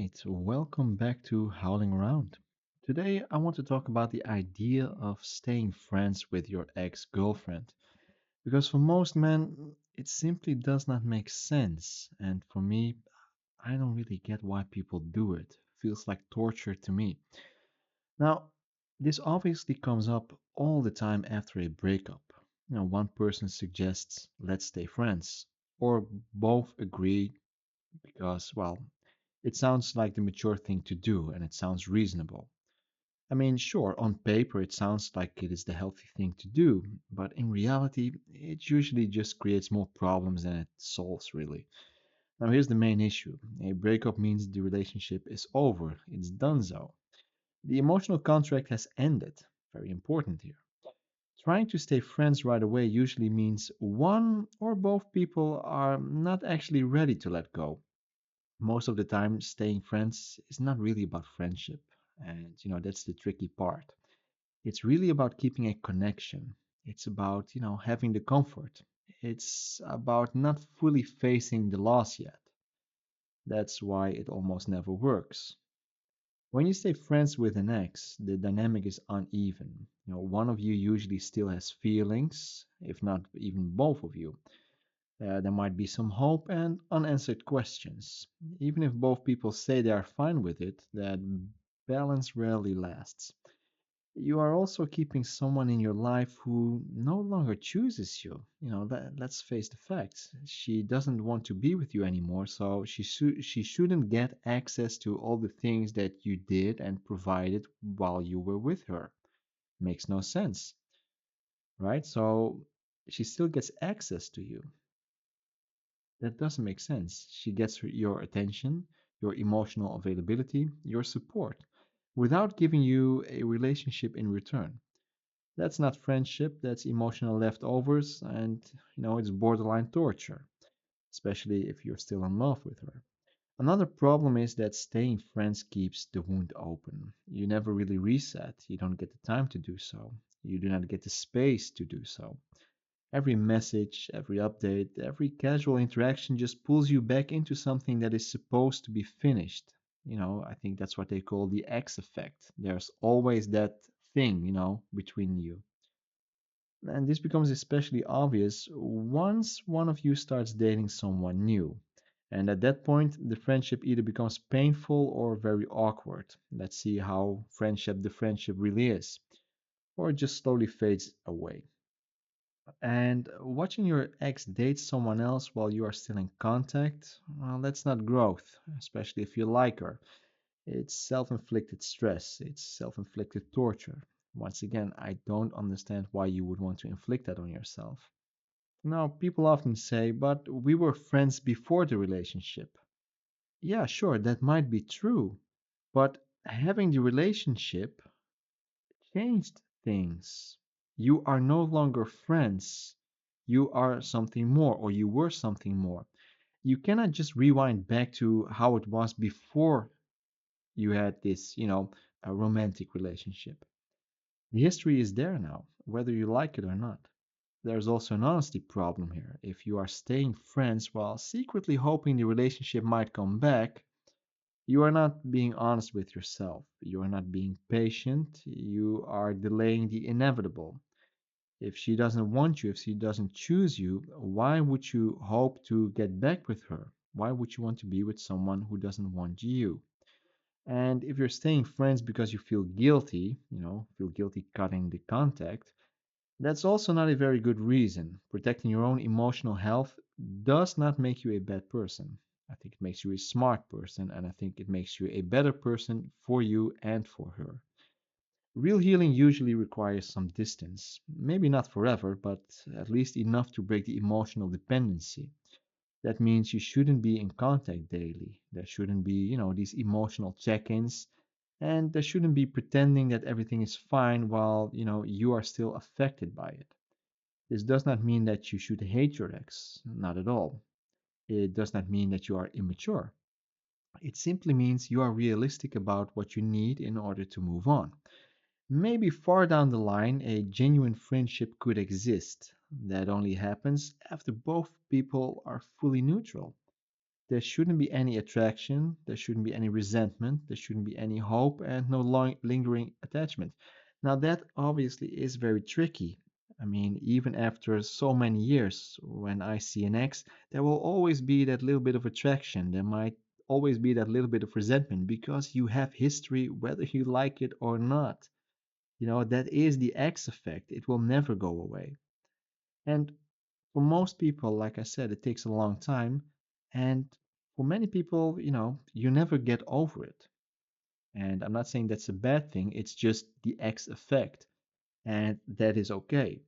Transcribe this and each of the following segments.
right, welcome back to Howling Around. Today, I want to talk about the idea of staying friends with your ex girlfriend. Because for most men, it simply does not make sense. And for me, I don't really get why people do it. Feels like torture to me. Now, this obviously comes up all the time after a breakup. One person suggests, let's stay friends, or both agree because, well, it sounds like the mature thing to do and it sounds reasonable. I mean, sure, on paper it sounds like it is the healthy thing to do, but in reality, it usually just creates more problems than it solves, really. Now, here's the main issue: a breakup means the relationship is over, it's done so. The emotional contract has ended. Very important here. Trying to stay friends right away usually means one or both people are not actually ready to let go. Most of the time, staying friends is not really about friendship. And, that's the tricky part. It's really about keeping a connection. It's about, having the comfort. It's about not fully facing the loss yet. That's why it almost never works. When you stay friends with an ex, the dynamic is uneven. One of you usually still has feelings, if not even both of you. There might be some hope and unanswered questions. Even if both people say they are fine with it, that balance rarely lasts. You are also keeping someone in your life who no longer chooses you. Let's face the facts. She doesn't want to be with you anymore, so she shouldn't get access to all the things that you did and provided while you were with her. Makes no sense, right? So she still gets access to you. That doesn't make sense. She gets your attention, your emotional availability, your support, without giving you a relationship in return. That's not friendship, that's emotional leftovers, and it's borderline torture, especially if you're still in love with her. Another problem is that staying friends keeps the wound open. You never really reset, you don't get the time to do so, you do not get the space to do so. Every message, every update, every casual interaction just pulls you back into something that is supposed to be finished. I think that's what they call the X effect. There's always that thing, between you. And this becomes especially obvious once one of you starts dating someone new. And at that point, the friendship either becomes painful or very awkward. Let's see how the friendship really is, or it just slowly fades away. And watching your ex date someone else while you are still in contact, well, that's not growth, especially if you like her. It's self inflicted stress, it's self inflicted torture. Once again, I don't understand why you would want to inflict that on yourself. Now, people often say, but we were friends before the relationship. Yeah, sure, that might be true, but having the relationship changed things. You are no longer friends. You are something more, or you were something more. You cannot just rewind back to how it was before you had this, a romantic relationship. The history is there now, whether you like it or not. There's also an honesty problem here. If you are staying friends while secretly hoping the relationship might come back, you are not being honest with yourself. You are not being patient. You are delaying the inevitable. If she doesn't want you, if she doesn't choose you, why would you hope to get back with her? Why would you want to be with someone who doesn't want you? And if you're staying friends because you feel guilty, feel guilty cutting the contact, that's also not a very good reason. Protecting your own emotional health does not make you a bad person. I think it makes you a smart person, and I think it makes you a better person for you and for her. Real healing usually requires some distance. Maybe not forever, but at least enough to break the emotional dependency. That means you shouldn't be in contact daily. There shouldn't be, these emotional check ins. And there shouldn't be pretending that everything is fine while, you are still affected by it. This does not mean that you should hate your ex, not at all. It does not mean that you are immature. It simply means you are realistic about what you need in order to move on. Maybe far down the line, a genuine friendship could exist. That only happens after both people are fully neutral. There shouldn't be any attraction, there shouldn't be any resentment, there shouldn't be any hope, and no lingering attachment. Now, that obviously is very tricky. I mean, even after so many years, when I see an ex, there will always be that little bit of attraction. There might always be that little bit of resentment because you have history, whether you like it or not. That is the X effect. It will never go away. And for most people, like I said, it takes a long time. And for many people, you never get over it. And I'm not saying that's a bad thing, it's just the X effect. And that is okay.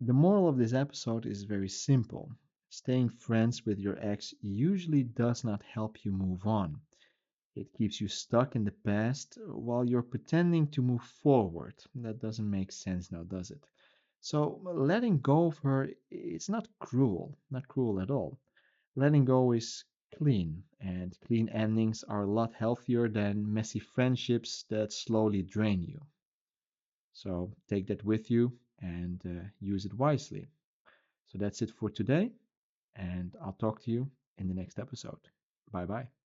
The moral of this episode is very simple. Staying friends with your ex usually does not help you move on. It keeps you stuck in the past while you're pretending to move forward. That doesn't make sense now, does it? So letting go of her, it's not cruel at all. Letting go is clean, and clean endings are a lot healthier than messy friendships that slowly drain you. So take that with you and use it wisely. So that's it for today, and I'll talk to you in the next episode. Bye bye.